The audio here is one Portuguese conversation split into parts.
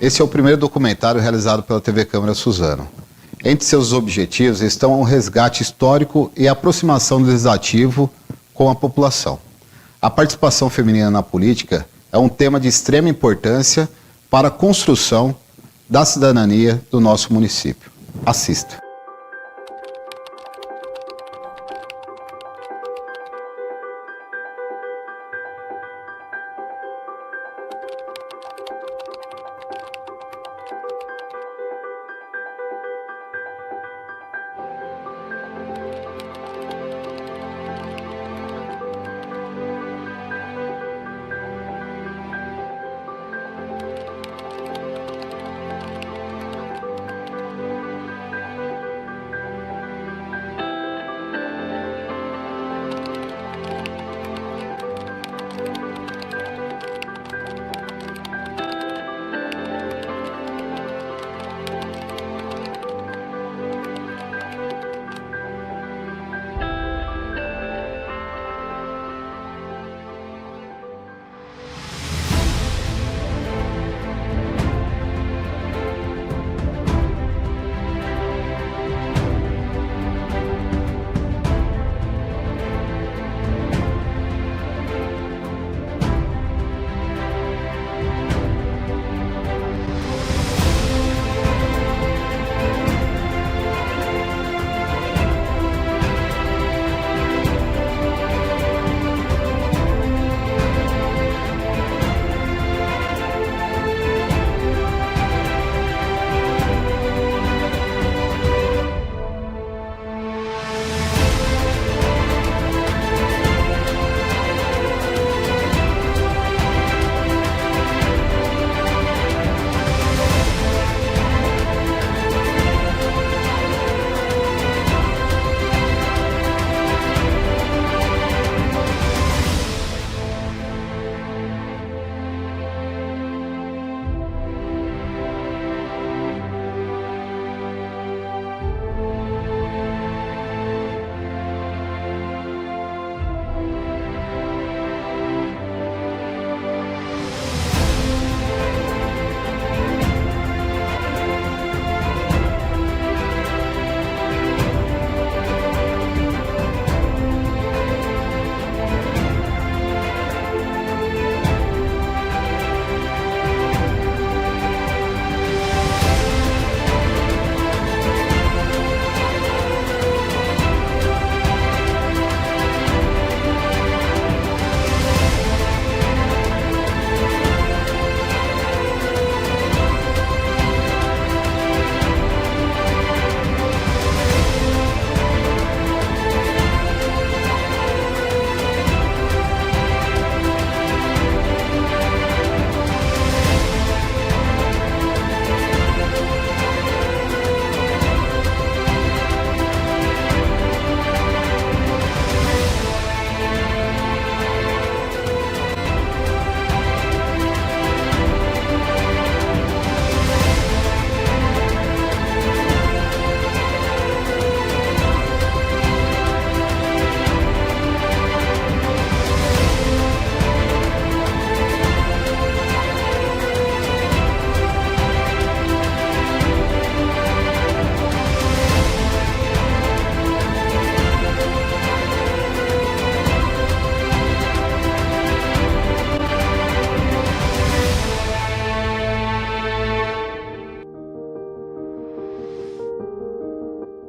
Esse é o primeiro documentário realizado pela TV Câmara Suzano. Entre seus objetivos estão o resgate histórico e a aproximação do legislativo com a população. A participação feminina na política é um tema de extrema importância para a construção da cidadania do nosso município. Assista.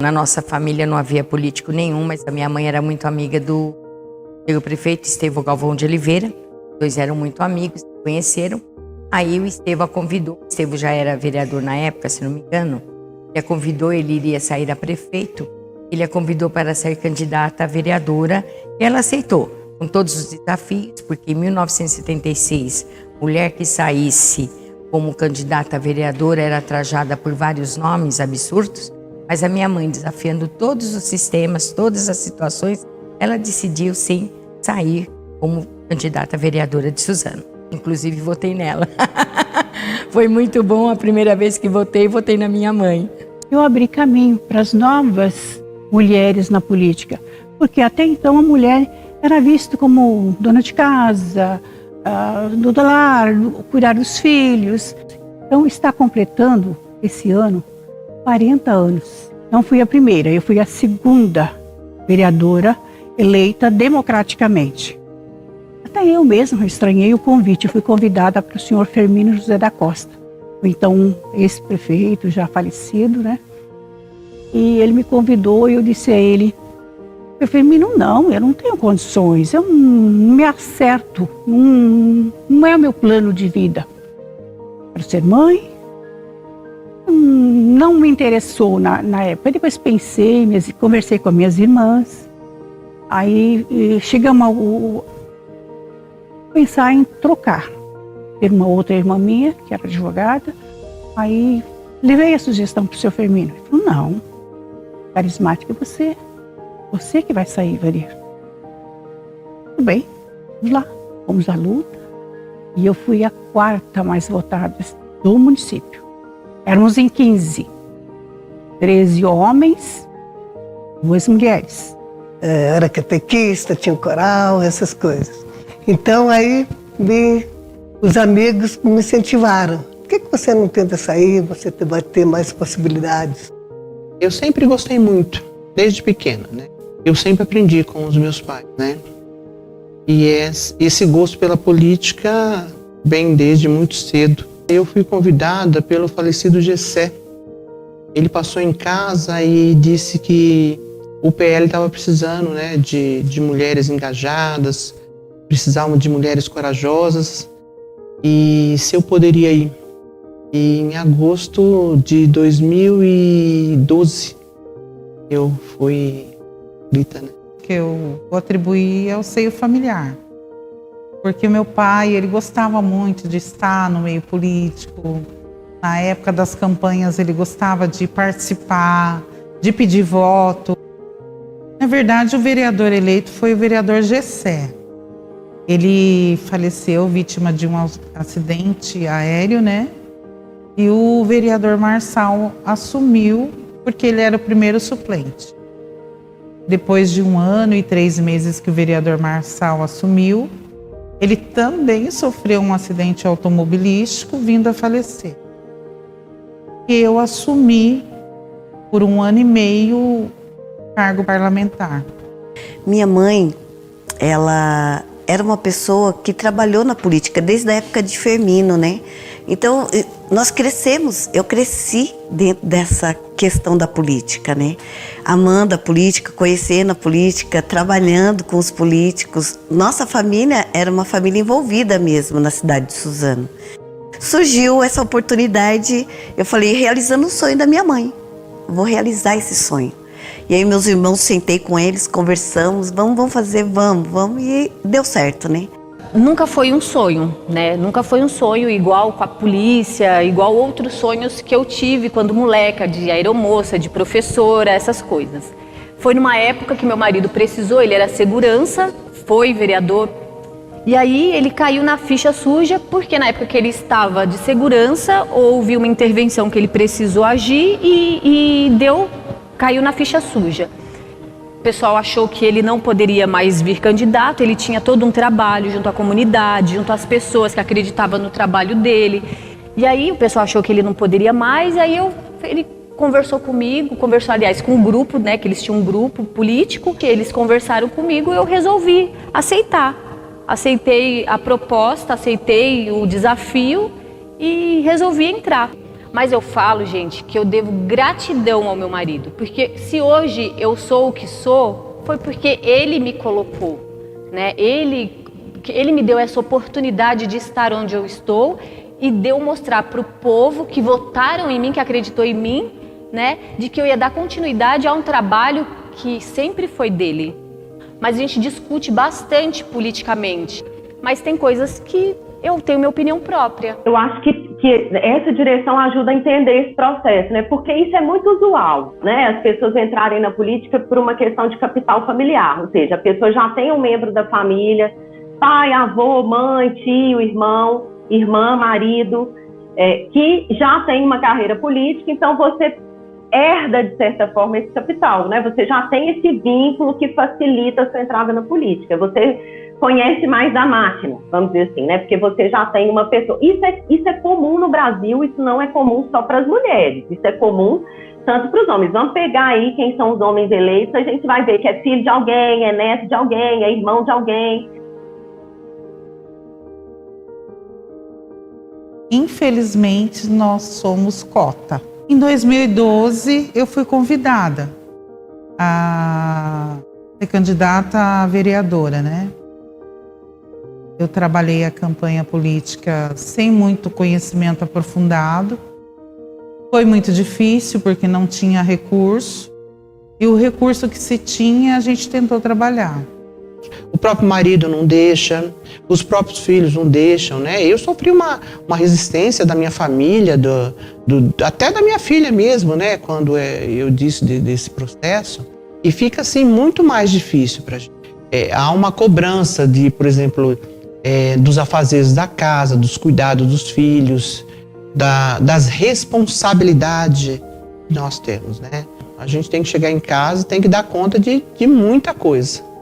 Na nossa família não havia político nenhum, mas a minha mãe era muito amiga do prefeito Estevão Galvão de Oliveira. Os dois eram muito amigos, se conheceram. Aí o Estevão a convidou, o Estevão já era vereador na época, se não me engano. Ele a convidou, ele iria sair a prefeito. Ele a convidou para ser candidata a vereadora e ela aceitou, com todos os desafios, porque em 1976, mulher que saísse como candidata a vereadora era trajada por vários nomes absurdos. Mas a minha mãe, desafiando todos os sistemas, todas as situações, ela decidiu sim sair como candidata a vereadora de Suzano. Inclusive votei nela. Foi muito bom a primeira vez que votei na minha mãe. Eu abri caminho para as novas mulheres na política, porque até então a mulher era vista como dona de casa, do lar, cuidar dos filhos. Então está completando esse ano 40 anos. Não fui a primeira, eu fui a segunda vereadora eleita democraticamente. Até eu mesma estranhei o convite, fui convidada para o senhor Firmino José da Costa, então ex-prefeito já falecido, né? E ele me convidou e eu disse a ele: Firmino, não, eu não tenho condições, eu não me acerto, não é o meu plano de vida. Quero ser mãe, não me interessou na época. Depois pensei, conversei com as minhas irmãs, aí chegamos a pensar em trocar. Ter uma outra irmã minha, que era advogada, aí levei a sugestão para o seu Firmino. Ele falou: não, carismática é você que vai sair, vereador. Tudo bem, vamos lá, fomos à luta, e eu fui a quarta mais votada do município. Éramos em 15, 13 homens, 2 mulheres. Era catequista, tinha um coral, essas coisas. Então aí os amigos me incentivaram. Por que você não tenta sair, você vai ter mais possibilidades? Eu sempre gostei muito, desde pequena, né? Eu sempre aprendi com os meus pais, né? E esse gosto pela política vem desde muito cedo. Eu fui convidada pelo falecido Gessé. Ele passou em casa e disse que o PL estava precisando, né, de mulheres engajadas, precisavam de mulheres corajosas, e se eu poderia ir. E em agosto de 2012 eu fui eleita, né? Que eu vou atribuir ao seio familiar. Porque o meu pai, ele gostava muito de estar no meio político. Na época das campanhas, ele gostava de participar, de pedir voto. Na verdade, o vereador eleito foi o vereador Gessé. Ele faleceu vítima de um acidente aéreo, né? E o vereador Marçal assumiu porque ele era o primeiro suplente. Depois de 1 ano e 3 meses que o vereador Marçal assumiu, ele também sofreu um acidente automobilístico, vindo a falecer. E eu assumi por 1 ano e meio o cargo parlamentar. Minha mãe, ela era uma pessoa que trabalhou na política desde a época de Firmino, né? Então, nós crescemos, eu cresci dentro dessa questão da política, né? Amando a política, conhecendo a política, trabalhando com os políticos. Nossa família era uma família envolvida mesmo na cidade de Suzano. Surgiu essa oportunidade, eu falei, realizando o sonho da minha mãe. Vou realizar esse sonho. E aí meus irmãos, sentei com eles, conversamos, vamos fazer, vamos, e deu certo, né? Nunca foi um sonho, né? Nunca foi um sonho igual com a polícia, igual outros sonhos que eu tive quando moleca, de aeromoça, de professora, essas coisas. Foi numa época que meu marido precisou, ele era segurança, foi vereador, e aí ele caiu na ficha suja, porque na época que ele estava de segurança, houve uma intervenção que ele precisou agir e caiu na ficha suja. O pessoal achou que ele não poderia mais vir candidato, ele tinha todo um trabalho junto à comunidade, junto às pessoas que acreditavam no trabalho dele. E aí o pessoal achou que ele não poderia mais, aí ele conversou comigo, aliás com um grupo, né, que eles tinham um grupo político, que eles conversaram comigo, eu resolvi aceitar. Aceitei a proposta, aceitei o desafio e resolvi entrar. Mas eu falo, gente, que eu devo gratidão ao meu marido, porque se hoje eu sou o que sou, foi porque ele me colocou, né? Ele me deu essa oportunidade de estar onde eu estou e de eu mostrar para o povo que votaram em mim, que acreditou em mim, né? De que eu ia dar continuidade a um trabalho que sempre foi dele. Mas a gente discute bastante politicamente, mas tem coisas que eu tenho minha opinião própria. Eu acho que essa direção ajuda a entender esse processo, né? Porque isso é muito usual, né? As pessoas entrarem na política por uma questão de capital familiar, ou seja, a pessoa já tem um membro da família, pai, avô, mãe, tio, irmão, irmã, marido, que já tem uma carreira política, então você herda, de certa forma, esse capital, né? Você já tem esse vínculo que facilita a sua entrada na política. Você conhece mais da máquina, vamos dizer assim, né? Porque você já tem uma pessoa. Isso é comum no Brasil, isso não é comum só para as mulheres, isso é comum tanto para os homens. Vamos pegar aí quem são os homens eleitos, a gente vai ver que é filho de alguém, é neto de alguém, é irmão de alguém. Infelizmente, nós somos cota. Em 2012, eu fui convidada a ser candidata a vereadora, né? Eu trabalhei a campanha política sem muito conhecimento aprofundado. Foi muito difícil porque não tinha recurso. E o recurso que se tinha, a gente tentou trabalhar. O próprio marido não deixa, os próprios filhos não deixam, né? Eu sofri uma resistência da minha família, até da minha filha mesmo, né? Quando eu disse desse processo. E fica assim muito mais difícil para a gente. Há uma cobrança de, por exemplo, dos afazeres da casa, dos cuidados dos filhos, das responsabilidades que nós temos, né? A gente tem que chegar em casa e tem que dar conta de muita coisa.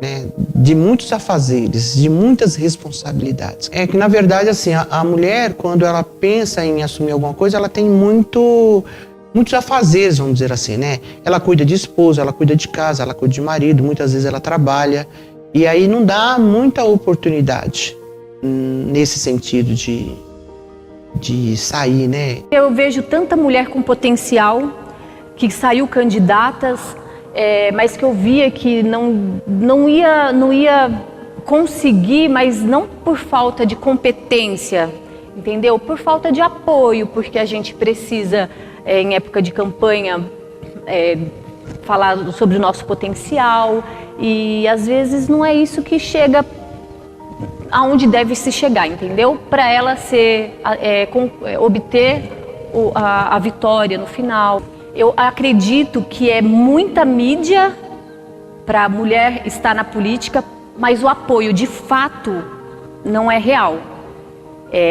Né, de muitos afazeres, de muitas responsabilidades. É que, na verdade, assim, a mulher, quando ela pensa em assumir alguma coisa, ela tem muitos afazeres, vamos dizer assim, né? Ela cuida de esposa, ela cuida de casa, ela cuida de marido, muitas vezes ela trabalha, e aí não dá muita oportunidade nesse sentido de sair, né? Eu vejo tanta mulher com potencial que saiu candidatas, mas que eu via que não ia conseguir, mas não por falta de competência, entendeu? Por falta de apoio, porque a gente precisa, em época de campanha, falar sobre o nosso potencial, e às vezes não é isso que chega aonde deve se chegar, entendeu? Para ela obter a vitória no final. Eu acredito que é muita mídia para a mulher estar na política, mas o apoio de fato não é real.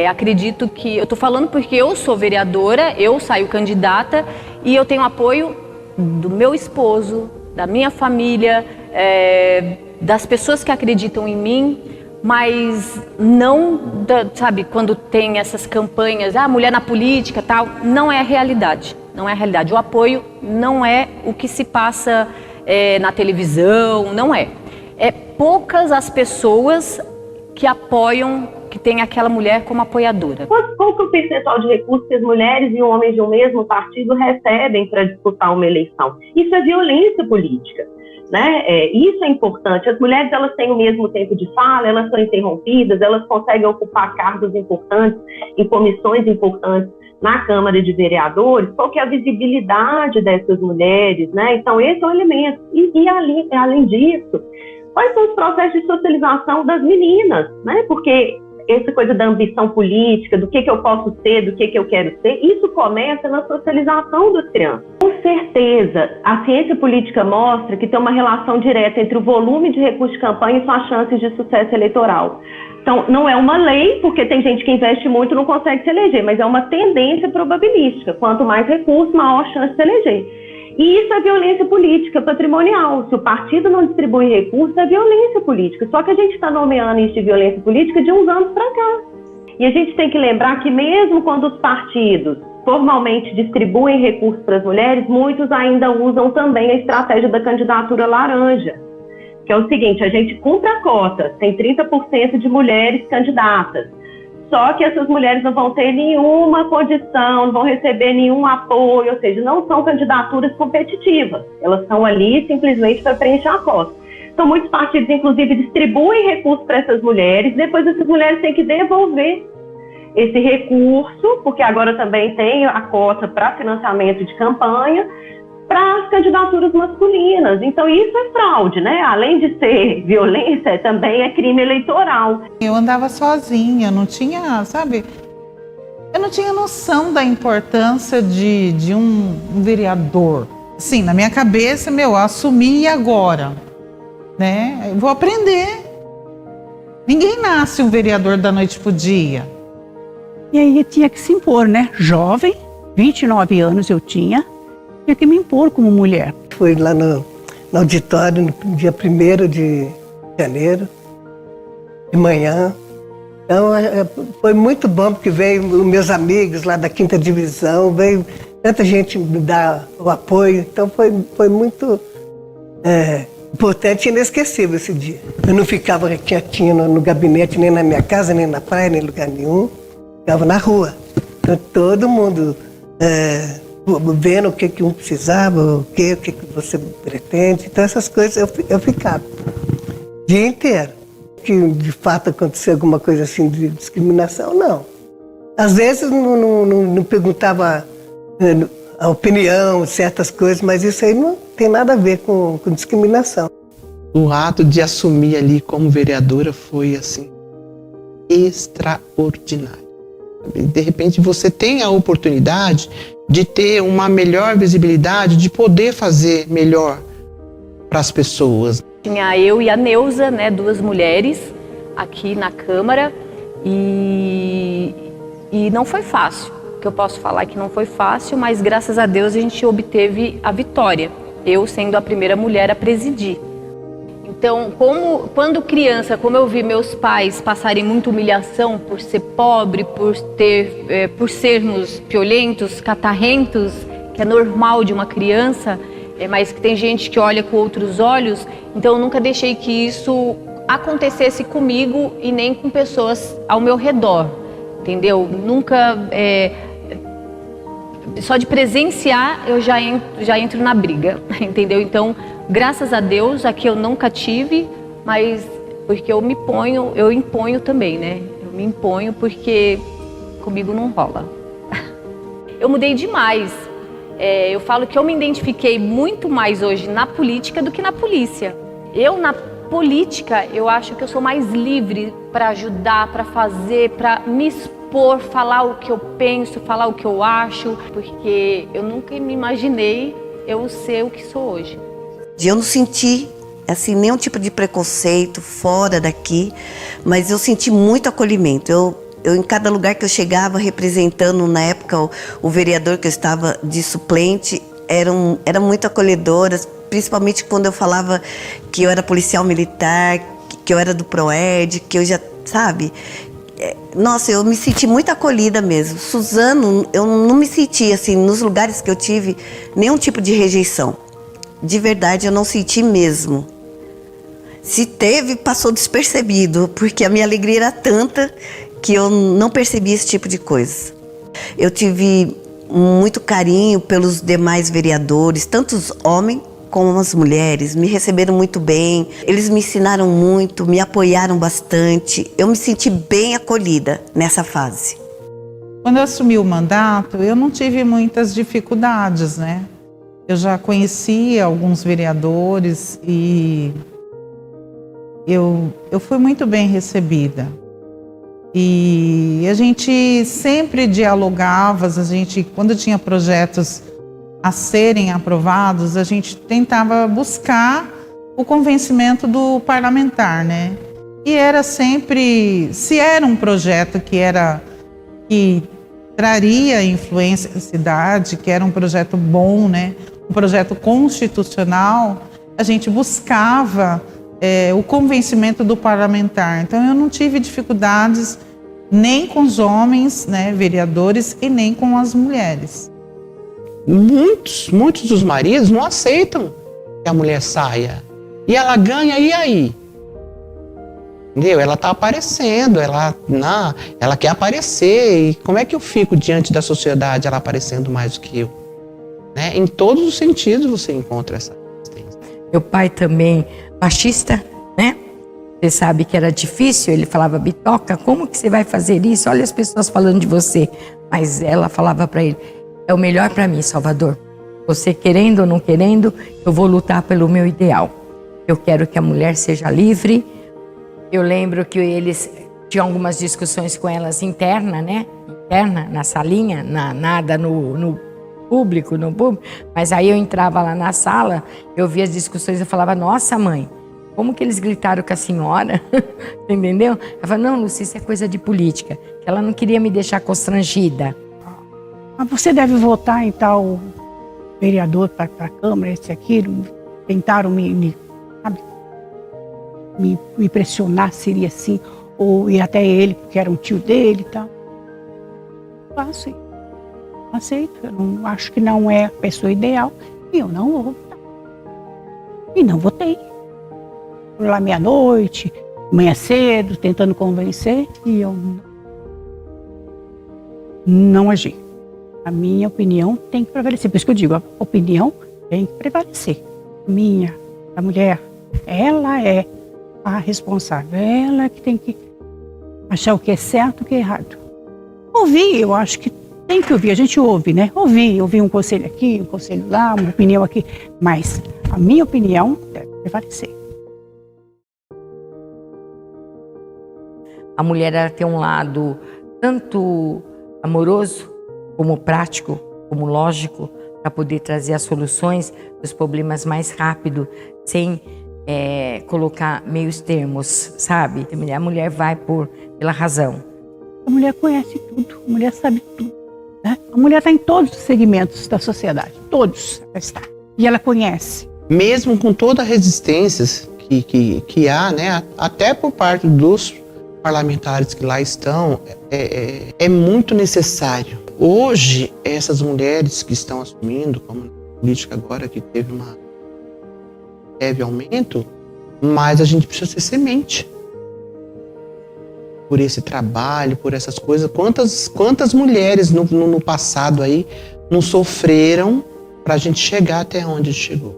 Acredito que... Eu estou falando porque eu sou vereadora, eu saio candidata e eu tenho apoio do meu esposo, da minha família, das pessoas que acreditam em mim, mas não, sabe, quando tem essas campanhas, mulher na política, tal, não é a realidade. Não é a realidade. O apoio não é o que se passa na televisão, não é. É poucas as pessoas que apoiam, que tem aquela mulher como apoiadora. Qual que é o percentual de recursos que as mulheres e homens de um mesmo partido recebem para disputar uma eleição? Isso é violência política, né? Isso é importante. As mulheres, elas têm o mesmo tempo de fala, elas são interrompidas, elas conseguem ocupar cargos importantes, em comissões importantes na Câmara de Vereadores. Qual que é a visibilidade dessas mulheres, né? Então, esse é um elemento. E além disso, quais são os processos de socialização das meninas, né? Porque essa coisa da ambição política, do que eu posso ser, do que eu quero ser, isso começa na socialização das crianças. Com certeza, a ciência política mostra que tem uma relação direta entre o volume de recursos de campanha e suas chances de sucesso eleitoral. Então, não é uma lei, porque tem gente que investe muito e não consegue se eleger, mas é uma tendência probabilística. Quanto mais recurso, maior chance de se eleger. E isso é violência política patrimonial. Se o partido não distribui recursos, é violência política. Só que a gente está nomeando isso de violência política de uns anos para cá. E a gente tem que lembrar que mesmo quando os partidos formalmente distribuem recursos para as mulheres, muitos ainda usam também a estratégia da candidatura laranja, que é o seguinte: a gente cumpre a cota, tem 30% de mulheres candidatas, só que essas mulheres não vão ter nenhuma condição, não vão receber nenhum apoio, ou seja, não são candidaturas competitivas, elas estão ali simplesmente para preencher a cota. Então, muitos partidos, inclusive, distribuem recursos para essas mulheres, depois essas mulheres têm que devolver esse recurso, porque agora também tem a cota para financiamento de campanha, para as candidaturas masculinas. Então, isso é fraude, né? Além de ser violência, também é crime eleitoral. Eu andava sozinha, não tinha, sabe? Eu não tinha noção da importância de um vereador. Sim, na minha cabeça, assumi e agora, né? Eu vou aprender. Ninguém nasce um vereador da noite pro dia. E aí eu tinha que se impor, né? Jovem, 29 anos eu tinha que me impor como mulher. Fui lá no auditório no dia 1º de janeiro de manhã. Então, foi muito bom, porque veio meus amigos lá da 5ª Divisão, veio tanta gente me dar o apoio. Então, foi muito importante e inesquecível esse dia. Eu não ficava quietinha no gabinete, nem na minha casa, nem na praia, nem em lugar nenhum. Ficava na rua. Então, todo mundo vendo o que um precisava, o que você pretende. Então, essas coisas eu ficava o dia inteiro. Que de fato aconteceu alguma coisa assim de discriminação, não. Às vezes não perguntava a opinião, certas coisas, mas isso aí não tem nada a ver com discriminação. O ato de assumir ali como vereadora foi assim extraordinário. De repente você tem a oportunidade de ter uma melhor visibilidade, de poder fazer melhor para as pessoas. Tinha eu e a Neuza, né, 2 mulheres aqui na Câmara, e não foi fácil. O que eu posso falar é que não foi fácil, mas graças a Deus a gente obteve a vitória, eu sendo a primeira mulher a presidir. Então, quando criança, como eu vi meus pais passarem muita humilhação por ser pobre, por sermos violentos, catarrentos, que é normal de uma criança, mas que tem gente que olha com outros olhos, então eu nunca deixei que isso acontecesse comigo e nem com pessoas ao meu redor, entendeu? Nunca, só de presenciar eu já entro na briga, entendeu? Então, graças a Deus, aqui eu nunca tive, mas porque eu imponho também, né? Eu me imponho porque comigo não rola. Eu mudei demais. Eu falo que eu me identifiquei muito mais hoje na política do que na polícia. Na política, eu acho que eu sou mais livre para ajudar, para fazer, para me expor, falar o que eu penso, falar o que eu acho, porque eu nunca me imaginei eu ser o que sou hoje. Eu não senti assim, nenhum tipo de preconceito fora daqui, mas eu senti muito acolhimento. Eu em cada lugar que eu chegava, representando, na época, o vereador que eu estava de suplente, eram muito acolhedoras, principalmente quando eu falava que eu era policial militar, que eu era do PROERD, que eu já, sabe? Nossa, eu me senti muito acolhida mesmo. Suzano, eu não me senti, assim, nos lugares que eu tive, nenhum tipo de rejeição. De verdade, eu não senti mesmo. Se teve, passou despercebido, porque a minha alegria era tanta que eu não percebi esse tipo de coisa. Eu tive muito carinho pelos demais vereadores, tanto os homens como as mulheres, me receberam muito bem, eles me ensinaram muito, me apoiaram bastante, eu me senti bem acolhida nessa fase. Quando eu assumi o mandato, eu não tive muitas dificuldades, né? Eu já conhecia alguns vereadores e eu fui muito bem recebida. E a gente sempre dialogava, quando tinha projetos a serem aprovados, a gente tentava buscar o convencimento do parlamentar, né? E era sempre, se era um projeto que traria influência à cidade, que era um projeto bom, né? Um projeto constitucional, a gente buscava o convencimento do parlamentar. Então eu não tive dificuldades nem com os homens, né, vereadores, e nem com as mulheres. Muitos dos maridos não aceitam que a mulher saia. E ela ganha, e aí? Entendeu? Ela está aparecendo, ela quer aparecer. E como é que eu fico diante da sociedade ela aparecendo mais do que eu? Né? Em todos os sentidos você encontra essa resistência. Meu pai também, machista, né? Você sabe que era difícil, ele falava, Bitoca, como que você vai fazer isso? Olha as pessoas falando de você. Mas ela falava para ele, é o melhor para mim, Salvador. Você querendo ou não querendo, eu vou lutar pelo meu ideal. Eu quero que a mulher seja livre. Eu lembro que eles tinham algumas discussões com elas interna, né? Interna, na salinha, nada no público, mas aí eu entrava lá na sala, eu via as discussões e falava, nossa mãe, como que eles gritaram com a senhora? Entendeu? Ela falava, não, Luci, isso é coisa de política, que ela não queria me deixar constrangida. Mas você deve votar em tal vereador para a Câmara, esse aqui, tentaram me pressionar, seria assim, ou ir até ele, porque era um tio dele e tal. Faço isso. Aceito, eu não acho que não é a pessoa ideal e eu não vou votar. E não votei. Fui lá meia-noite, manhã cedo, tentando convencer e eu não agi. A minha opinião tem que prevalecer. Por isso que eu digo, a opinião tem que prevalecer. Minha, da mulher, ela é a responsável. Ela que tem que achar o que é certo e o que é errado. Ouvir, eu acho que tem que ouvir. A gente ouve, né? Ouvir um conselho aqui, um conselho lá, uma opinião aqui. Mas a minha opinião deve prevalecer. A mulher ela tem um lado tanto amoroso, como prático, como lógico, para poder trazer as soluções dos problemas mais rápido, sem colocar meios termos, sabe? A mulher vai pela razão. A mulher conhece tudo, a mulher sabe tudo. Né? A mulher está em todos os segmentos da sociedade, todos ela está. E ela conhece. Mesmo com toda a resistência que há, né, até por parte dos parlamentares que lá estão, é muito necessário. Hoje, essas mulheres que estão assumindo, como a política agora que teve leve aumento, mas a gente precisa ser semente. Por esse trabalho, por essas coisas. Quantas mulheres no passado aí não sofreram para a gente chegar até onde chegou?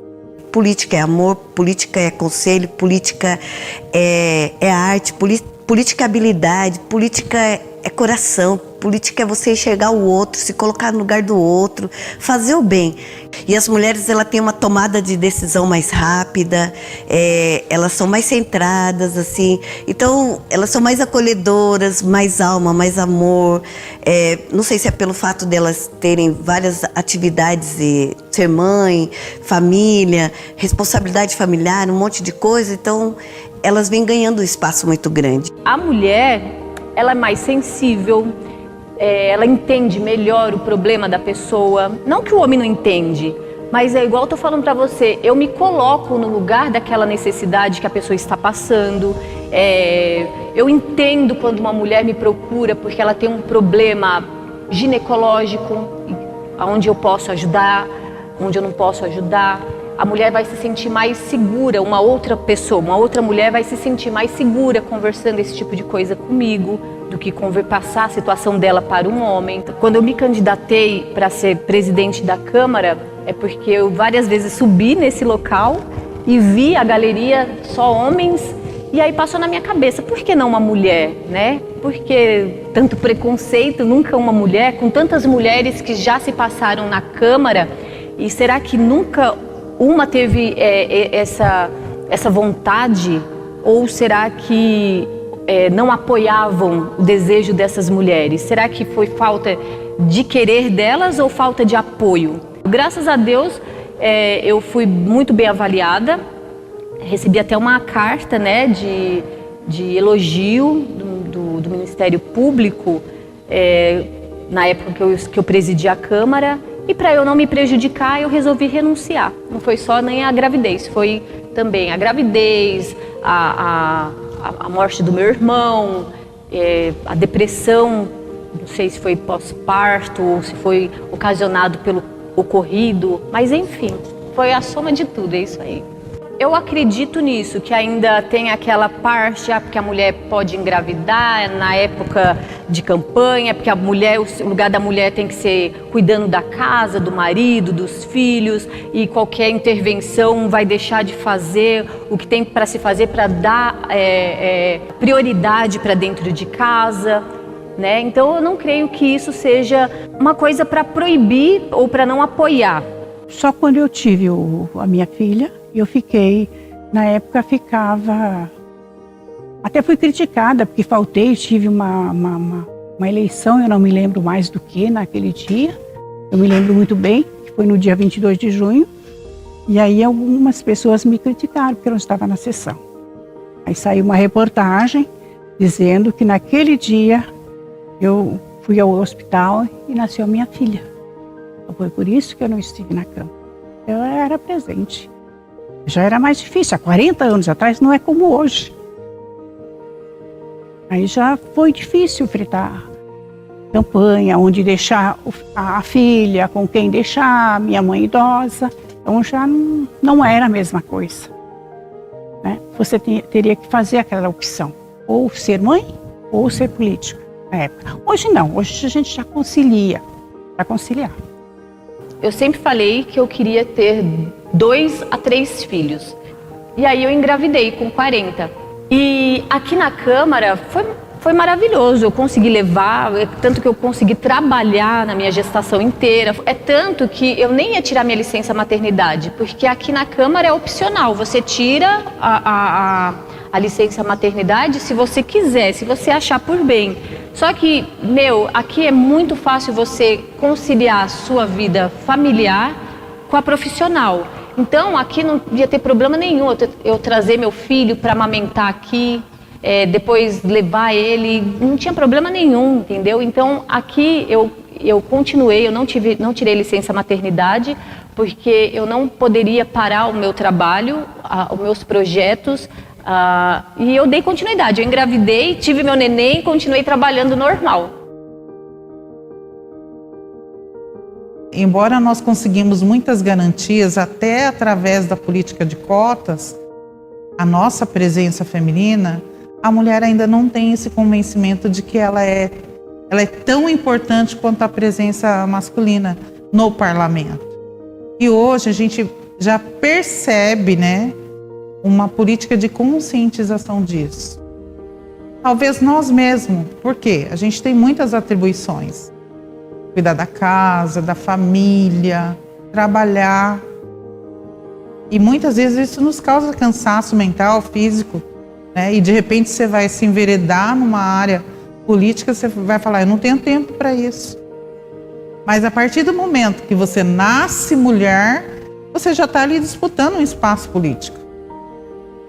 Política é amor, política é conselho, política é arte, política é habilidade, política é coração, política é você enxergar o outro, se colocar no lugar do outro, fazer o bem. E as mulheres, ela têm uma tomada de decisão mais rápida, elas são mais centradas, assim, então elas são mais acolhedoras, mais alma, mais amor. Não sei se é pelo fato delas terem várias atividades, ser mãe, família, responsabilidade familiar, um monte de coisa, então elas vêm ganhando um espaço muito grande. A mulher, ela é mais sensível, ela entende melhor o problema da pessoa. Não que o homem não entende, mas é igual eu tô falando pra você, eu me coloco no lugar daquela necessidade que a pessoa está passando. Eu entendo quando uma mulher me procura porque ela tem um problema ginecológico, onde eu posso ajudar, onde eu não posso ajudar. A mulher vai se sentir mais segura, uma outra pessoa, uma outra mulher vai se sentir mais segura conversando esse tipo de coisa comigo, do que passar a situação dela para um homem. Quando eu me candidatei para ser presidente da Câmara, é porque eu várias vezes subi nesse local e vi a galeria só homens, e aí passou na minha cabeça, por que não uma mulher, né? Por que tanto preconceito, nunca uma mulher, com tantas mulheres que já se passaram na Câmara, e será que nunca uma teve essa vontade, ou será que não apoiavam o desejo dessas mulheres? Será que foi falta de querer delas ou falta de apoio? Graças a Deus, eu fui muito bem avaliada, recebi até uma carta, né, de elogio do Ministério Público, na época que eu presidi a Câmara, e para eu não me prejudicar, eu resolvi renunciar. Não foi só nem a gravidez, foi também a gravidez, a morte do meu irmão, a depressão, não sei se foi pós-parto ou se foi ocasionado pelo ocorrido, mas enfim, foi a soma de tudo, é isso aí. Eu acredito nisso, que ainda tem aquela parte, porque a mulher pode engravidar na época de campanha, porque o lugar da mulher tem que ser cuidando da casa, do marido, dos filhos, e qualquer intervenção vai deixar de fazer o que tem para se fazer para dar prioridade para dentro de casa, né? Então eu não creio que isso seja uma coisa para proibir ou para não apoiar. Só quando eu tive a minha filha, eu fiquei, na época até fui criticada porque faltei, tive uma eleição, eu não me lembro mais do que naquele dia, eu me lembro muito bem, que foi no dia 22 de junho, e aí algumas pessoas me criticaram porque eu não estava na sessão. Aí saiu uma reportagem dizendo que naquele dia eu fui ao hospital e nasceu minha filha. Então foi por isso que eu não estive na cama. Eu era presente. Já era mais difícil, há 40 anos atrás não é como hoje. Aí já foi difícil enfrentar campanha, onde deixar a filha, com quem deixar, minha mãe idosa. Então já não era a mesma coisa, né? Você teria que fazer aquela opção, ou ser mãe ou ser política na época. Hoje não, hoje a gente já concilia, para conciliar. Eu sempre falei que eu queria ter 2 a 3 filhos. E aí eu engravidei com 40. E aqui na Câmara foi maravilhoso. Eu consegui levar, tanto que eu consegui trabalhar na minha gestação inteira. É tanto que eu nem ia tirar minha licença maternidade, porque aqui na Câmara é opcional. Você tira a licença maternidade se você quiser, se você achar por bem. Só que, aqui é muito fácil você conciliar a sua vida familiar com a profissional. Então, aqui não ia ter problema nenhum eu trazer meu filho para amamentar aqui, depois levar ele, não tinha problema nenhum, entendeu? Então, aqui eu continuei, eu não tirei licença maternidade, porque eu não poderia parar o meu trabalho, os meus projetos, e eu dei continuidade. Eu engravidei, tive meu neném e continuei trabalhando normal. Embora nós conseguimos muitas garantias, até através da política de cotas, a nossa presença feminina, a mulher ainda não tem esse convencimento de que ela é tão importante quanto a presença masculina no parlamento. E hoje a gente já percebe, né, uma política de conscientização disso. Talvez nós mesmos, porque a gente tem muitas atribuições. Cuidar da casa, da família, trabalhar. E muitas vezes isso nos causa cansaço mental, físico, né? E de repente você vai se enveredar numa área política, você vai falar, eu não tenho tempo para isso. Mas a partir do momento que você nasce mulher, você já está ali disputando um espaço político.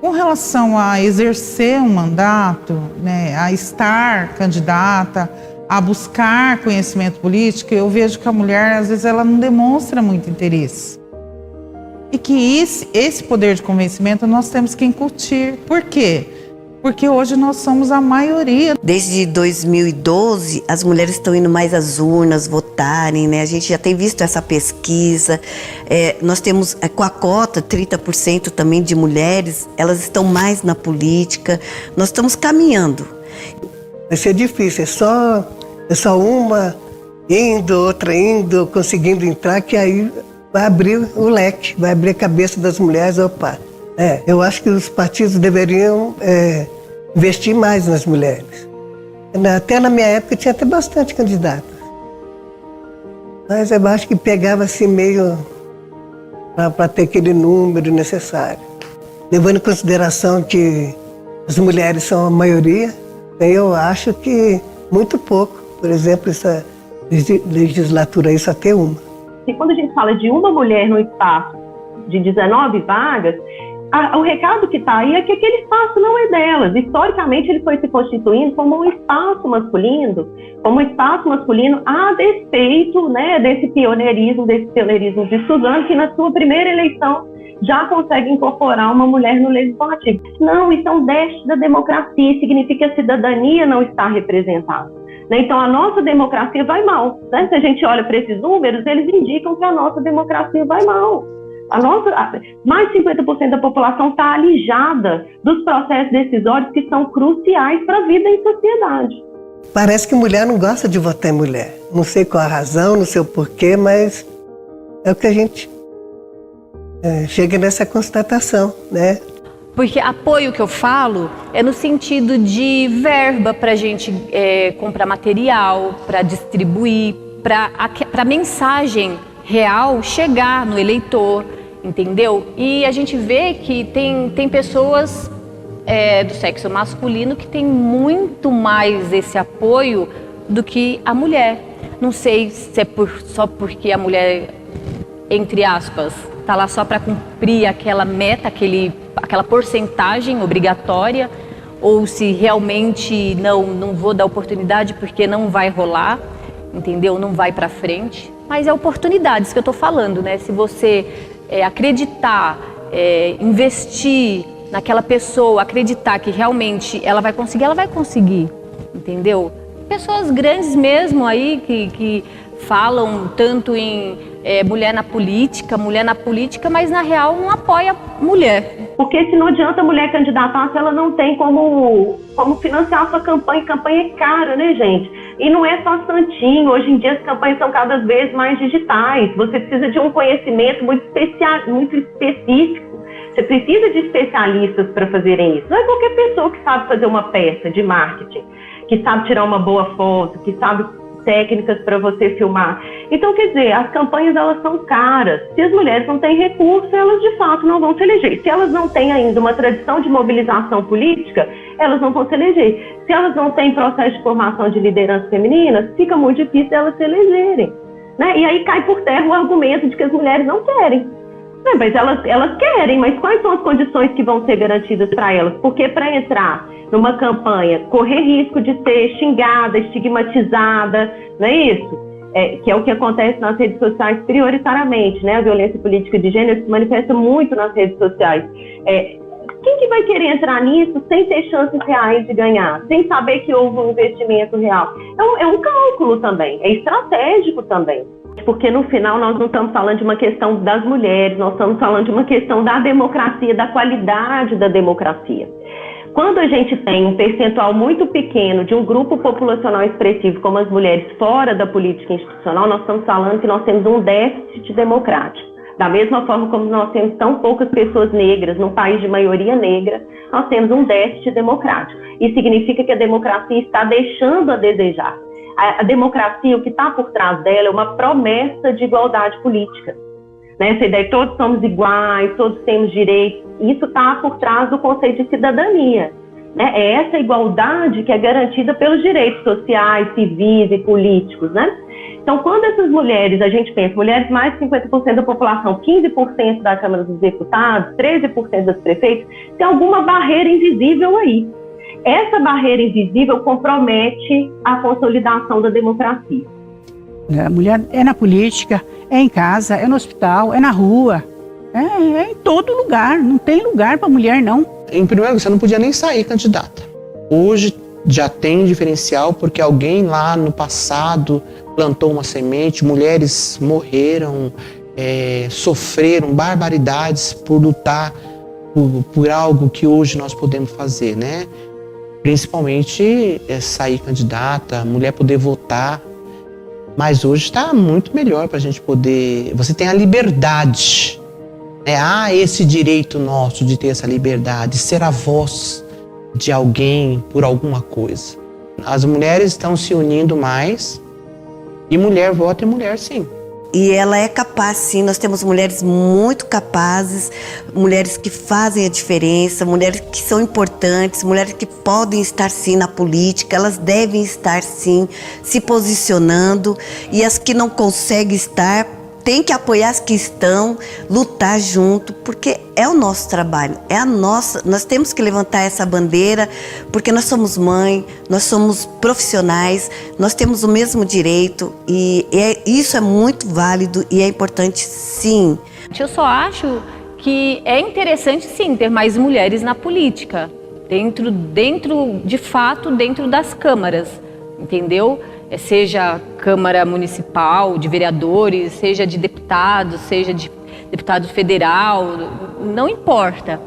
Com relação a exercer um mandato, né, a estar candidata, a buscar conhecimento político, eu vejo que a mulher, às vezes, ela não demonstra muito interesse. E que esse poder de convencimento nós temos que incutir. Por quê? Porque hoje nós somos a maioria. Desde 2012, as mulheres estão indo mais às urnas votarem, né? A gente já tem visto essa pesquisa. Nós temos, com a cota, 30% também de mulheres, elas estão mais na política. Nós estamos caminhando. Vai ser difícil, é só uma indo, outra indo, conseguindo entrar, que aí vai abrir o leque, vai abrir a cabeça das mulheres. Opa, eu acho que os partidos deveriam investir mais nas mulheres. Até na minha época tinha até bastante candidatas. Mas eu acho que pegava assim meio para ter aquele número necessário. Levando em consideração que as mulheres são a maioria, eu acho que muito pouco. Por exemplo, essa legislatura aí só tem uma. E quando a gente fala de uma mulher no espaço de 19 vagas, o recado que está aí é que aquele espaço não é delas. Historicamente, ele foi se constituindo como um espaço masculino, a despeito, né, desse pioneirismo de Suzano, que na sua primeira eleição já consegue incorporar uma mulher no legislativo. Não, isso é um déficit da democracia, significa que a cidadania não está representada. Então, a nossa democracia vai mal. Né? Se a gente olha para esses números, eles indicam que a nossa democracia vai mal. Mais de 50% da população está alijada dos processos decisórios que são cruciais para a vida em sociedade. Parece que mulher não gosta de votar em mulher. Não sei qual a razão, não sei o porquê, mas é o que a gente chega nessa constatação, né? Porque apoio que eu falo é no sentido de verba para a gente comprar material, para distribuir, para a mensagem real chegar no eleitor, entendeu? E a gente vê que tem pessoas do sexo masculino que tem muito mais esse apoio do que a mulher. Não sei se é só porque a mulher, entre aspas, está lá só para cumprir aquela meta, aquela porcentagem obrigatória, ou se realmente não vou dar oportunidade porque não vai rolar, entendeu? Não vai para frente. Mas é oportunidades que eu estou falando, né? Se você acreditar, investir, naquela pessoa, acreditar que realmente ela vai conseguir, entendeu? Pessoas grandes mesmo aí que falam tanto em mulher na política, mas na real não apoia mulher. Porque se não adianta a mulher candidatar se ela não tem como financiar a sua campanha. Campanha é cara, né, gente? E não é só santinho. Hoje em dia as campanhas são cada vez mais digitais. Você precisa de um conhecimento muito específico. Você precisa de especialistas para fazerem isso. Não é qualquer pessoa que sabe fazer uma peça de marketing, que sabe tirar uma boa foto, que sabe técnicas para você filmar. Então, quer dizer, as campanhas elas são caras. Se as mulheres não têm recurso, elas de fato não vão se eleger. Se elas não têm ainda uma tradição de mobilização política, elas não vão se eleger. Se elas não têm processo de formação de liderança feminina, fica muito difícil elas se elegerem, né? E aí cai por terra o argumento de que as mulheres não querem. Mas elas querem, mas quais são as condições que vão ser garantidas para elas? Porque para entrar numa campanha, correr risco de ser xingada, estigmatizada, não é isso? Que é o que acontece nas redes sociais prioritariamente, né? A violência política de gênero se manifesta muito nas redes sociais. Quem que vai querer entrar nisso sem ter chances reais de ganhar, sem saber que houve um investimento real? É um cálculo também, é estratégico também. Porque no final nós não estamos falando de uma questão das mulheres, nós estamos falando de uma questão da democracia, da qualidade da democracia. Quando a gente tem um percentual muito pequeno de um grupo populacional expressivo como as mulheres fora da política institucional, nós estamos falando que nós temos um déficit democrático. Da mesma forma como nós temos tão poucas pessoas negras num país de maioria negra, nós temos um déficit democrático. Isso significa que a democracia está deixando a desejar. A democracia, o que está por trás dela é uma promessa de igualdade política. Né? Essa ideia de todos somos iguais, todos temos direitos, isso está por trás do conceito de cidadania. Né? É essa igualdade que é garantida pelos direitos sociais, civis e políticos. Né? Então, quando essas mulheres, a gente pensa, mulheres mais de 50% da população, 15% da Câmara dos Deputados, 13% dos prefeitos, tem alguma barreira invisível aí. Essa barreira invisível compromete a consolidação da democracia. A mulher é na política, é em casa, é no hospital, é na rua, é em todo lugar. Não tem lugar para mulher, não. Em primeiro lugar, você não podia nem sair candidata. Hoje já tem um diferencial porque alguém lá no passado plantou uma semente, mulheres morreram, sofreram barbaridades por lutar por algo que hoje nós podemos fazer, né? Principalmente sair candidata, a mulher poder votar. Mas hoje está muito melhor para a gente poder... Você tem a liberdade. Há esse direito nosso de ter essa liberdade, ser a voz de alguém por alguma coisa. As mulheres estão se unindo mais e mulher vota em mulher, sim. E ela é capaz, sim. Nós temos mulheres muito capazes, mulheres que fazem a diferença, mulheres que são importantes, mulheres que podem estar, sim, na política. Elas devem estar, sim, se posicionando. E as que não conseguem estar, tem que apoiar as que estão, lutar junto, porque é o nosso trabalho, é a nossa. Nós temos que levantar essa bandeira, porque nós somos mãe, nós somos profissionais, nós temos o mesmo direito e isso é muito válido e é importante, sim. Eu só acho que é interessante, sim, ter mais mulheres na política, de fato, dentro das câmaras, entendeu? Seja Câmara Municipal, de vereadores, seja de deputados, seja de deputado federal, não importa.